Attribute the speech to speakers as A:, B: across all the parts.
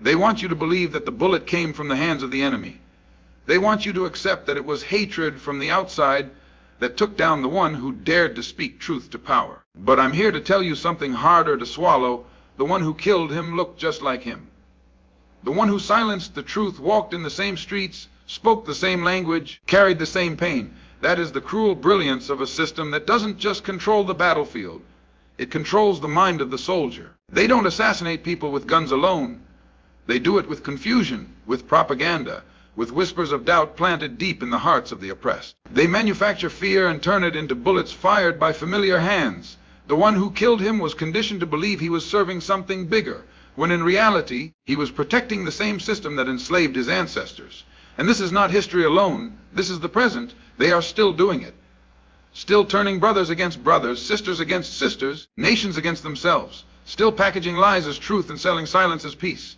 A: They want you to believe that the bullet came from the hands of the enemy. They want you to accept that it was hatred from the outside that took down the one who dared to speak truth to power. But I'm here to tell you something harder to swallow. The one who killed him looked just like him. The one who silenced the truth walked in the same streets, spoke the same language, carried the same pain. That is the cruel brilliance of a system that doesn't just control the battlefield. It controls the mind of the soldier. They don't assassinate people with guns alone. They do it with confusion, with propaganda, with whispers of doubt planted deep in the hearts of the oppressed. They manufacture fear and turn it into bullets fired by familiar hands. The one who killed him was conditioned to believe he was serving something bigger, when in reality, he was protecting the same system that enslaved his ancestors. And this is not history alone. This is the present. They are still doing it. Still turning brothers against brothers, sisters against sisters, nations against themselves. Still packaging lies as truth and selling silence as peace.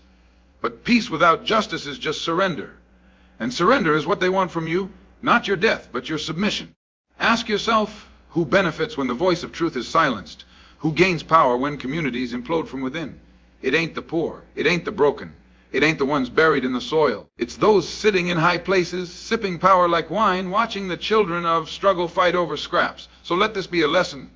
A: But peace without justice is just surrender. And surrender is what they want from you, not your death, but your submission. Ask yourself, who benefits when the voice of truth is silenced? Who gains power when communities implode from within? It ain't the poor. It ain't the broken. It ain't the ones buried in the soil. It's those sitting in high places, sipping power like wine, watching the children of struggle fight over scraps. So let this be a lesson,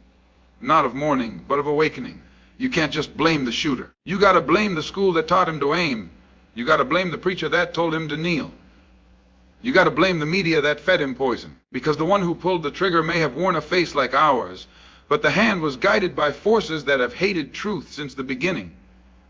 A: not of mourning, but of awakening. You can't just blame the shooter. You gotta blame the school that taught him to aim. You gotta blame the preacher that told him to kneel. You gotta blame the media that fed him poison. Because the one who pulled the trigger may have worn a face like ours, but the hand was guided by forces that have hated truth since the beginning.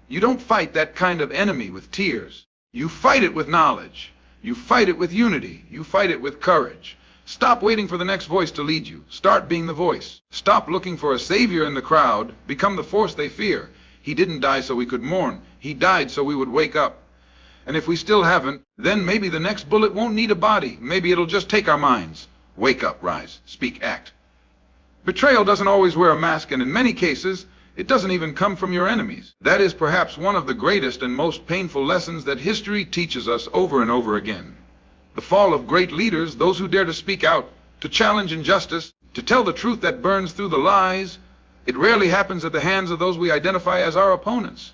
A: You don't fight that kind of enemy with tears. You fight it with knowledge. You fight it with unity. You fight it with courage. Stop waiting for the next voice to lead you. Start being the voice. Stop looking for a savior in the crowd. Become the force they fear. He didn't die so we could mourn. He died so we would wake up. And if we still haven't, then maybe the next bullet won't need a body. Maybe it'll just take our minds. Wake up, rise, speak, act. Betrayal doesn't always wear a mask, and in many cases, it doesn't even come from your enemies. That is perhaps one of the greatest and most painful lessons that history teaches us over and over again. The fall of great leaders, those who dare to speak out, to challenge injustice, to tell the truth that burns through the lies, it rarely happens at the hands of those we identify as our opponents.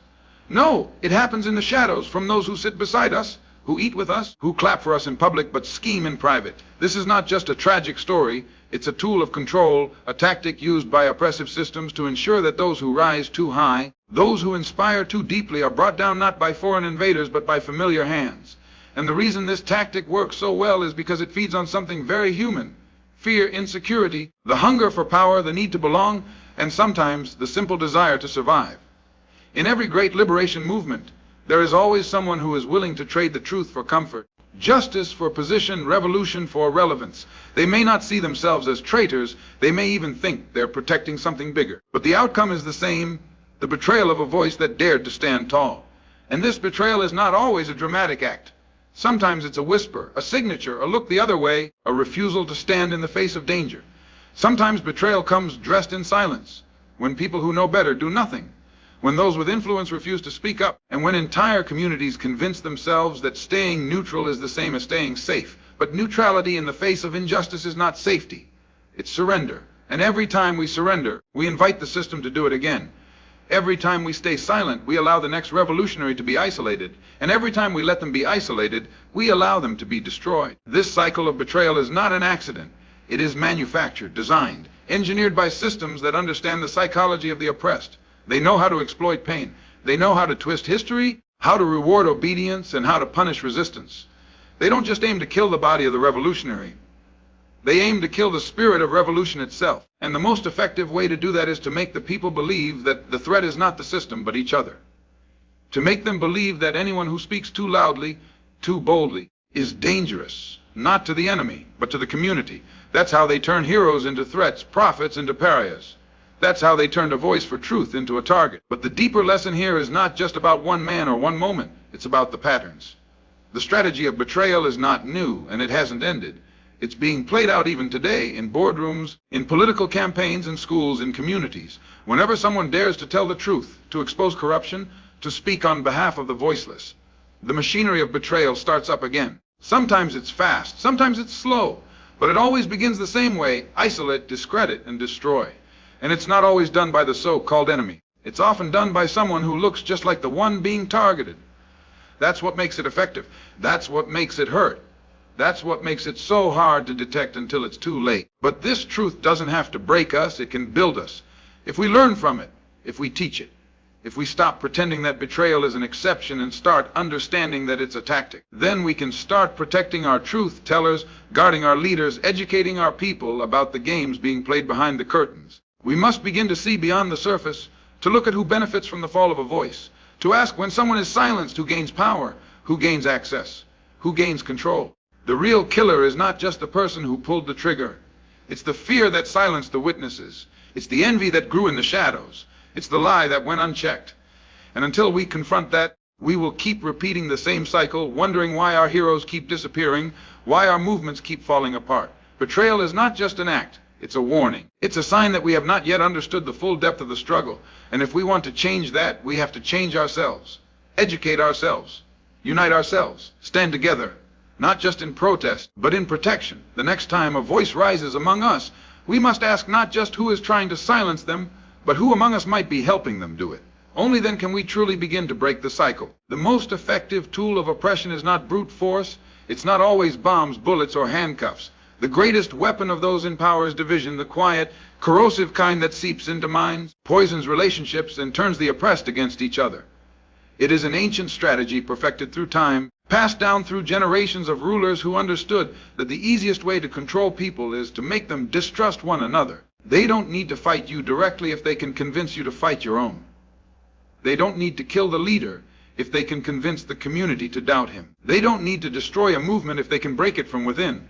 A: No, it happens in the shadows from those who sit beside us, who eat with us, who clap for us in public but scheme in private. This is not just a tragic story. It's a tool of control, a tactic used by oppressive systems to ensure that those who rise too high, those who inspire too deeply, are brought down not by foreign invaders but by familiar hands. And the reason this tactic works so well is because it feeds on something very human: fear, insecurity, the hunger for power, the need to belong, and sometimes the simple desire to survive. In every great liberation movement, there is always someone who is willing to trade the truth for comfort, justice for position, revolution for relevance. They may not see themselves as traitors. They may even think they're protecting something bigger. But the outcome is the same: the betrayal of a voice that dared to stand tall. And this betrayal is not always a dramatic act. Sometimes it's a whisper, a signature, a look the other way, a refusal to stand in the face of danger. Sometimes betrayal comes dressed in silence, when people who know better do nothing, when those with influence refuse to speak up, and when entire communities convince themselves that staying neutral is the same as staying safe. But neutrality in the face of injustice is not safety. It's surrender. And every time we surrender, we invite the system to do it again. Every time we stay silent, we allow the next revolutionary to be isolated. And every time we let them be isolated, we allow them to be destroyed. This cycle of betrayal is not an accident. It is manufactured, designed, engineered by systems that understand the psychology of the oppressed. They know how to exploit pain. They know how to twist history, how to reward obedience, and how to punish resistance. They don't just aim to kill the body of the revolutionary. They aim to kill the spirit of revolution itself. And the most effective way to do that is to make the people believe that the threat is not the system, but each other. To make them believe that anyone who speaks too loudly, too boldly, is dangerous, not to the enemy, but to the community. That's how they turn heroes into threats, prophets into pariahs. That's how they turned a voice for truth into a target. But the deeper lesson here is not just about one man or one moment. It's about the patterns. The strategy of betrayal is not new, and it hasn't ended. It's being played out even today in boardrooms, in political campaigns, in schools, in communities. Whenever someone dares to tell the truth, to expose corruption, to speak on behalf of the voiceless, the machinery of betrayal starts up again. Sometimes it's fast, sometimes it's slow, but it always begins the same way: isolate, discredit, and destroy. And it's not always done by the so-called enemy. It's often done by someone who looks just like the one being targeted. That's what makes it effective. That's what makes it hurt. That's what makes it so hard to detect until it's too late. But this truth doesn't have to break us, it can build us. If we learn from it, if we teach it, if we stop pretending that betrayal is an exception and start understanding that it's a tactic, then we can start protecting our truth tellers, guarding our leaders, educating our people about the games being played behind the curtains. We must begin to see beyond the surface, to look at who benefits from the fall of a voice, to ask when someone is silenced who gains power, who gains access, who gains control. The real killer is not just the person who pulled the trigger. It's the fear that silenced the witnesses. It's the envy that grew in the shadows. It's the lie that went unchecked. And until we confront that, we will keep repeating the same cycle, wondering why our heroes keep disappearing, why our movements keep falling apart. Betrayal is not just an act, it's a warning. It's a sign that we have not yet understood the full depth of the struggle. And if we want to change that, we have to change ourselves, educate ourselves, unite ourselves, stand together, not just in protest, but in protection. The next time a voice rises among us, we must ask not just who is trying to silence them, but who among us might be helping them do it. Only then can we truly begin to break the cycle. The most effective tool of oppression is not brute force. It's not always bombs, bullets, or handcuffs. The greatest weapon of those in power is division, the quiet, corrosive kind that seeps into minds, poisons relationships, and turns the oppressed against each other. It is an ancient strategy perfected through time, passed down through generations of rulers who understood that the easiest way to control people is to make them distrust one another. They don't need to fight you directly if they can convince you to fight your own. They don't need to kill the leader if they can convince the community to doubt him. They don't need to destroy a movement if they can break it from within.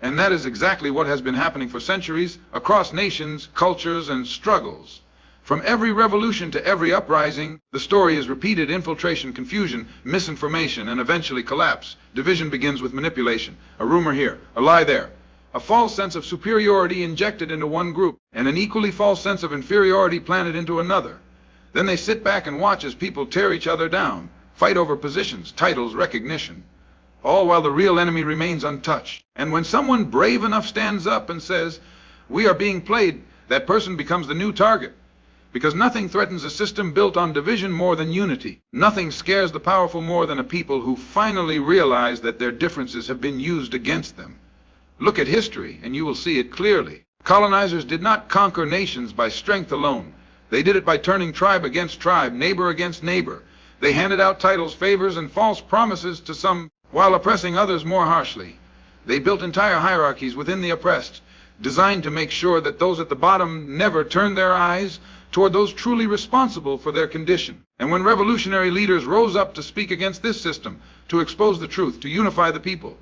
A: And that is exactly what has been happening for centuries across nations, cultures, and struggles. From every revolution to every uprising, the story is repeated: infiltration, confusion, misinformation, and eventually collapse. Division begins with manipulation, a rumor here, a lie there, a false sense of superiority injected into one group, and an equally false sense of inferiority planted into another. Then they sit back and watch as people tear each other down, fight over positions, titles, recognition, all while the real enemy remains untouched. And when someone brave enough stands up and says, "We are being played," that person becomes the new target. Because nothing threatens a system built on division more than unity. Nothing scares the powerful more than a people who finally realize that their differences have been used against them. Look at history, and you will see it clearly. Colonizers did not conquer nations by strength alone. They did it by turning tribe against tribe, neighbor against neighbor. They handed out titles, favors, and false promises to some, while oppressing others more harshly. They built entire hierarchies within the oppressed, designed to make sure that those at the bottom never turned their eyes toward those truly responsible for their condition. And when revolutionary leaders rose up to speak against this system, to expose the truth, to unify the people,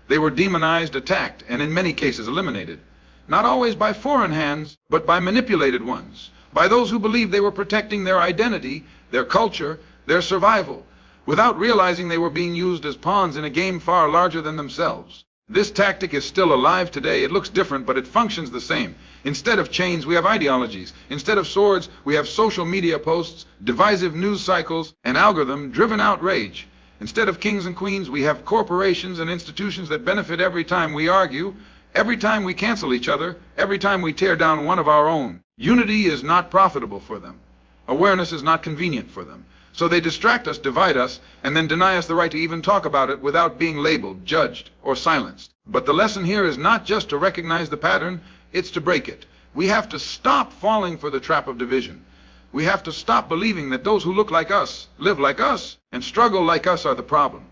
A: they were demonized, attacked, and in many cases eliminated. Not always by foreign hands, but by manipulated ones, by those who believed they were protecting their identity, their culture, their survival, without realizing they were being used as pawns in a game far larger than themselves. This tactic is still alive today. It looks different, but it functions the same. Instead of chains, we have ideologies. Instead of swords, we have social media posts, divisive news cycles, and algorithm-driven outrage. Instead of kings and queens, we have corporations and institutions that benefit every time we argue, every time we cancel each other, every time we tear down one of our own. Unity is not profitable for them. Awareness is not convenient for them. So they distract us, divide us, and then deny us the right to even talk about it without being labeled, judged, or silenced. But the lesson here is not just to recognize the pattern, it's to break it. We have to stop falling for the trap of division. We have to stop believing that those who look like us, live like us, and struggle like us are the problem.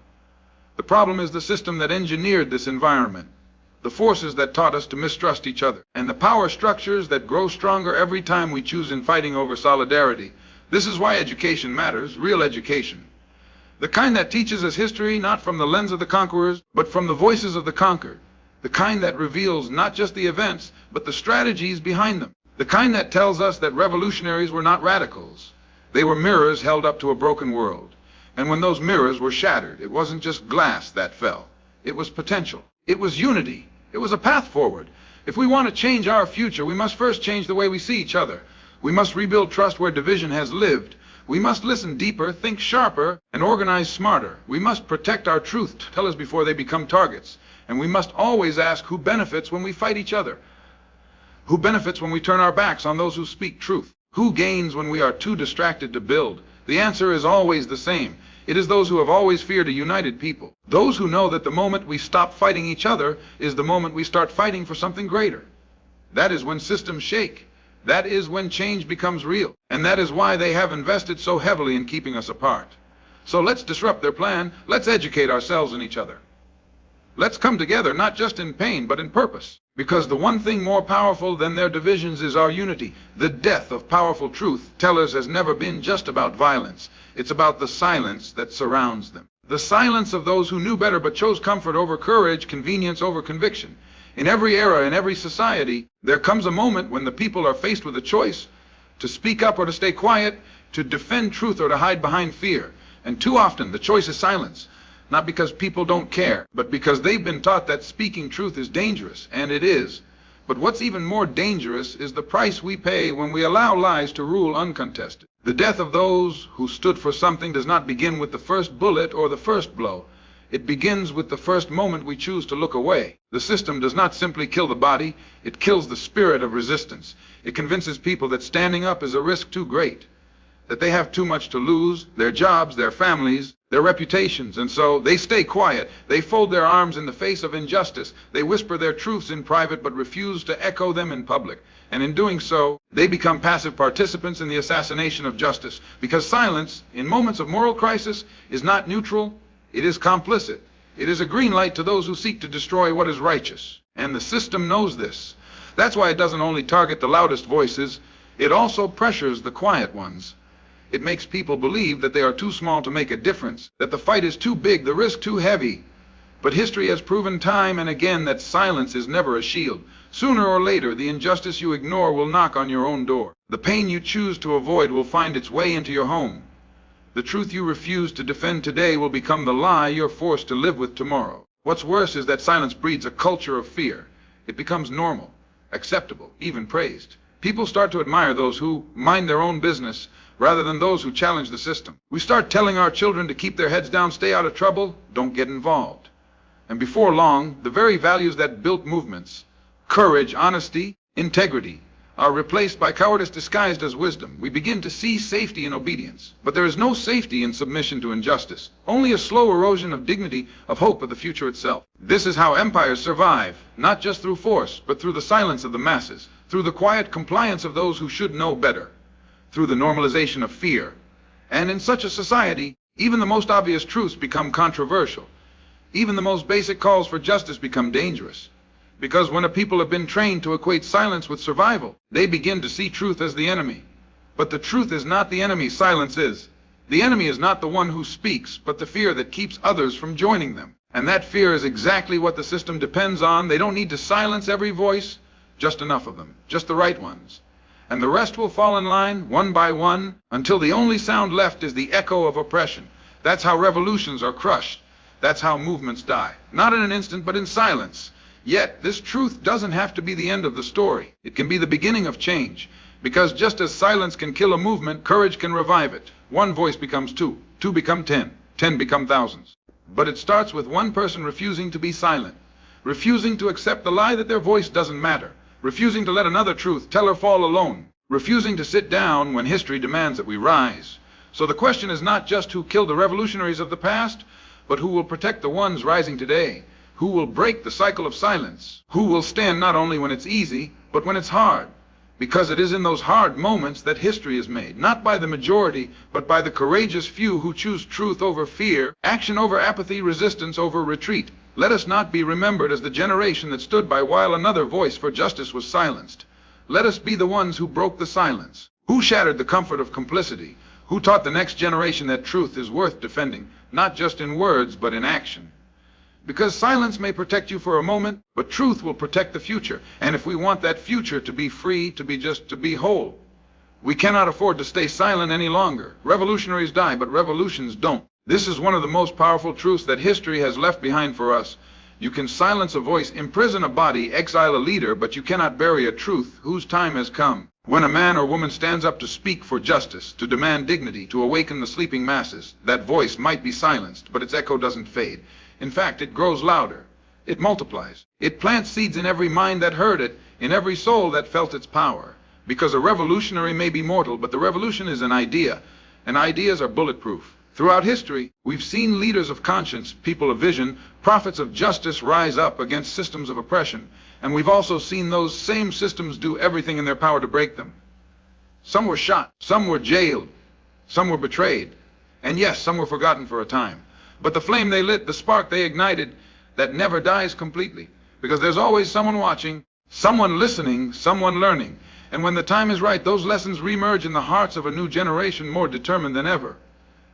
A: The problem is the system that engineered this environment, the forces that taught us to mistrust each other, and the power structures that grow stronger every time we choose in fighting over solidarity. This is why education matters, real education. The kind that teaches us history not from the lens of the conquerors, but from the voices of the conquered. The kind that reveals not just the events, but the strategies behind them. The kind that tells us that revolutionaries were not radicals. They were mirrors held up to a broken world. And when those mirrors were shattered, it wasn't just glass that fell. It was potential. It was unity. It was a path forward. If we want to change our future, we must first change the way we see each other. We must rebuild trust where division has lived. We must listen deeper, think sharper, and organize smarter. We must protect our truth tellers before they become targets. And we must always ask who benefits when we fight each other. Who benefits when we turn our backs on those who speak truth? Who gains when we are too distracted to build? The answer is always the same. It is those who have always feared a united people. Those who know that the moment we stop fighting each other is the moment we start fighting for something greater. That is when systems shake. That is when change becomes real. And that is why they have invested so heavily in keeping us apart. So let's disrupt their plan. Let's educate ourselves and each other. Let's come together, not just in pain, but in purpose. Because the one thing more powerful than their divisions is our unity. The death of powerful truth tellers has never been just about violence. It's about the silence that surrounds them. The silence of those who knew better but chose comfort over courage, convenience over conviction. In every era, in every society, there comes a moment when the people are faced with a choice to speak up or to stay quiet, to defend truth or to hide behind fear. And too often the choice is silence. Not because people don't care, but because they've been taught that speaking truth is dangerous, and it is. But what's even more dangerous is the price we pay when we allow lies to rule uncontested. The death of those who stood for something does not begin with the first bullet or the first blow. It begins with the first moment we choose to look away. The system does not simply kill the body, it kills the spirit of resistance. It convinces people that standing up is a risk too great, that they have too much to lose, their jobs, their families, their reputations, and so they stay quiet. They fold their arms in the face of injustice. They whisper their truths in private but refuse to echo them in public. And in doing so, they become passive participants in the assassination of justice. Because silence, in moments of moral crisis, is not neutral, it is complicit. It is a green light to those who seek to destroy what is righteous. And the system knows this. That's why it doesn't only target the loudest voices, it also pressures the quiet ones. It makes people believe that they are too small to make a difference, that the fight is too big, the risk too heavy. But history has proven time and again that silence is never a shield. Sooner or later, the injustice you ignore will knock on your own door. The pain you choose to avoid will find its way into your home. The truth you refuse to defend today will become the lie you're forced to live with tomorrow. What's worse is that silence breeds a culture of fear. It becomes normal, acceptable, even praised. People start to admire those who mind their own business rather than those who challenge the system. We start telling our children to keep their heads down, stay out of trouble, don't get involved. And before long, the very values that built movements, courage, honesty, integrity, are replaced by cowardice disguised as wisdom. We begin to see safety in obedience. But there is no safety in submission to injustice, only a slow erosion of dignity, of hope of the future itself. This is how empires survive, not just through force, but through the silence of the masses, through the quiet compliance of those who should know better, through the normalization of fear. And in such a society, even the most obvious truths become controversial. Even the most basic calls for justice become dangerous. Because when a people have been trained to equate silence with survival, they begin to see truth as the enemy. But the truth is not the enemy, silence is. The enemy is not the one who speaks, but the fear that keeps others from joining them. And that fear is exactly what the system depends on. They don't need to silence every voice, just enough of them, just the right ones. And the rest will fall in line, one by one, until the only sound left is the echo of oppression. That's how revolutions are crushed. That's how movements die. Not in an instant, but in silence. Yet, this truth doesn't have to be the end of the story. It can be the beginning of change. Because just as silence can kill a movement, courage can revive it. One voice becomes two, two become 10, 10 become thousands. But it starts with one person refusing to be silent, refusing to accept the lie that their voice doesn't matter, refusing to let another truth teller fall alone, refusing to sit down when history demands that we rise. So the question is not just who killed the revolutionaries of the past, but who will protect the ones rising today. Who will break the cycle of silence? Who will stand not only when it's easy, but when it's hard? Because it is in those hard moments that history is made, not by the majority, but by the courageous few who choose truth over fear, action over apathy, resistance over retreat. Let us not be remembered as the generation that stood by while another voice for justice was silenced. Let us be the ones who broke the silence, who shattered the comfort of complicity, who taught the next generation that truth is worth defending, not just in words, but in action. Because silence may protect you for a moment, but truth will protect the future. And if we want that future to be free, to be whole, we cannot afford to stay silent any longer. Revolutionaries die, but revolutions don't. This is one of the most powerful truths that history has left behind for us. You can silence a voice, imprison a body, exile a leader, but you cannot bury a truth whose time has come. When a man or woman stands up to speak for justice, to demand dignity, to awaken the sleeping masses, that voice might be silenced, but its echo doesn't fade. In fact, it grows louder. It multiplies. It plants seeds in every mind that heard it, in every soul that felt its power. Because a revolutionary may be mortal, but the revolution is an idea, and ideas are bulletproof. Throughout history, we've seen leaders of conscience, people of vision, prophets of justice rise up against systems of oppression, and we've also seen those same systems do everything in their power to break them. Some were shot, some were jailed, some were betrayed, and yes, some were forgotten for a time. But the flame they lit, the spark they ignited, that never dies completely, because there's always someone watching, someone listening, someone learning. And when the time is right, those lessons reemerge in the hearts of a new generation more determined than ever.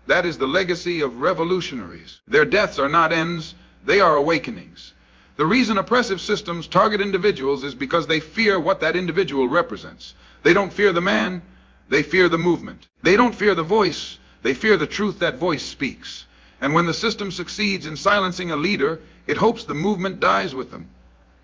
A: That is the legacy of revolutionaries. Their deaths are not ends, they are awakenings. The reason oppressive systems target individuals is because they fear what that individual represents. They don't fear the man, they fear the movement. They don't fear the voice, they fear the truth that voice speaks. And when the system succeeds in silencing a leader, it hopes the movement dies with them.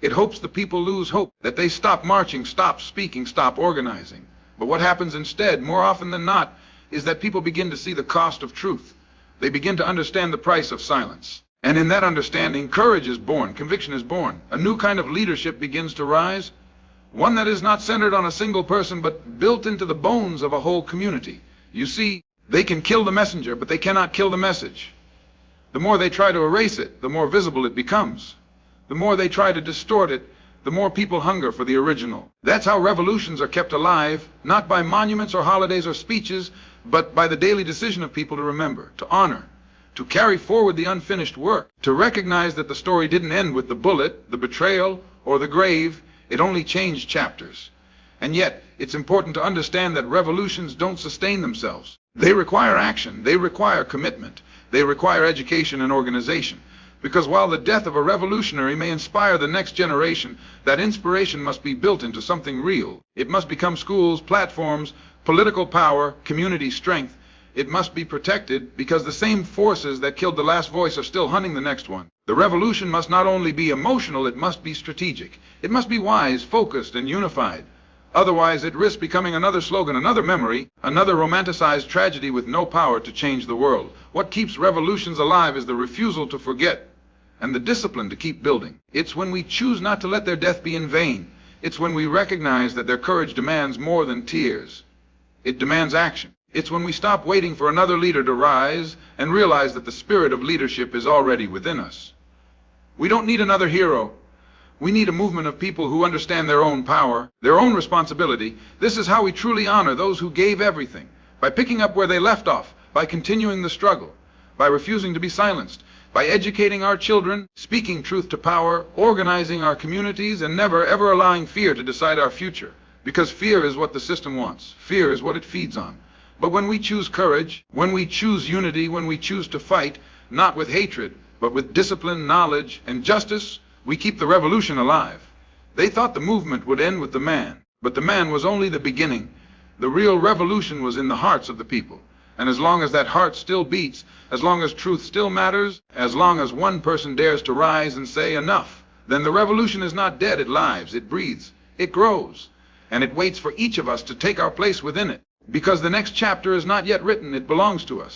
A: It hopes the people lose hope, that they stop marching, stop speaking, stop organizing. But what happens instead, more often than not, is that people begin to see the cost of truth. They begin to understand the price of silence. And in that understanding, courage is born, conviction is born. A new kind of leadership begins to rise, one that is not centered on a single person, but built into the bones of a whole community. You see, they can kill the messenger, but they cannot kill the message. The more they try to erase it, the more visible it becomes. The more they try to distort it, the more people hunger for the original. That's how revolutions are kept alive, not by monuments or holidays or speeches, but by the daily decision of people to remember, to honor, to carry forward the unfinished work, to recognize that the story didn't end with the bullet, the betrayal, or the grave. It only changed chapters. And yet, it's important to understand that revolutions don't sustain themselves. They require action, they require commitment, they require education and organization. Because while the death of a revolutionary may inspire the next generation, that inspiration must be built into something real. It must become schools, platforms, political power, community strength. It must be protected because the same forces that killed the last voice are still hunting the next one. The revolution must not only be emotional, it must be strategic. It must be wise, focused, and unified. Otherwise, it risks becoming another slogan, another memory, another romanticized tragedy with no power to change the world. What keeps revolutions alive is the refusal to forget and the discipline to keep building. It's when we choose not to let their death be in vain. It's when we recognize that their courage demands more than tears. It demands action. It's when we stop waiting for another leader to rise and realize that the spirit of leadership is already within us. We don't need another hero. We need a movement of people who understand their own power, their own responsibility. This is how we truly honor those who gave everything, by picking up where they left off, by continuing the struggle, by refusing to be silenced, by educating our children, speaking truth to power, organizing our communities, and never ever allowing fear to decide our future. Because fear is what the system wants. Fear is what it feeds on. But when we choose courage, when we choose unity, when we choose to fight, not with hatred, but with discipline, knowledge, and justice, we keep the revolution alive. They thought the movement would end with the man, but the man was only the beginning. The real revolution was in the hearts of the people. And as long as that heart still beats, as long as truth still matters, as long as one person dares to rise and say enough, then the revolution is not dead, it lives, it breathes, it grows, and it waits for each of us to take our place within it. Because the next chapter is not yet written, it belongs to us.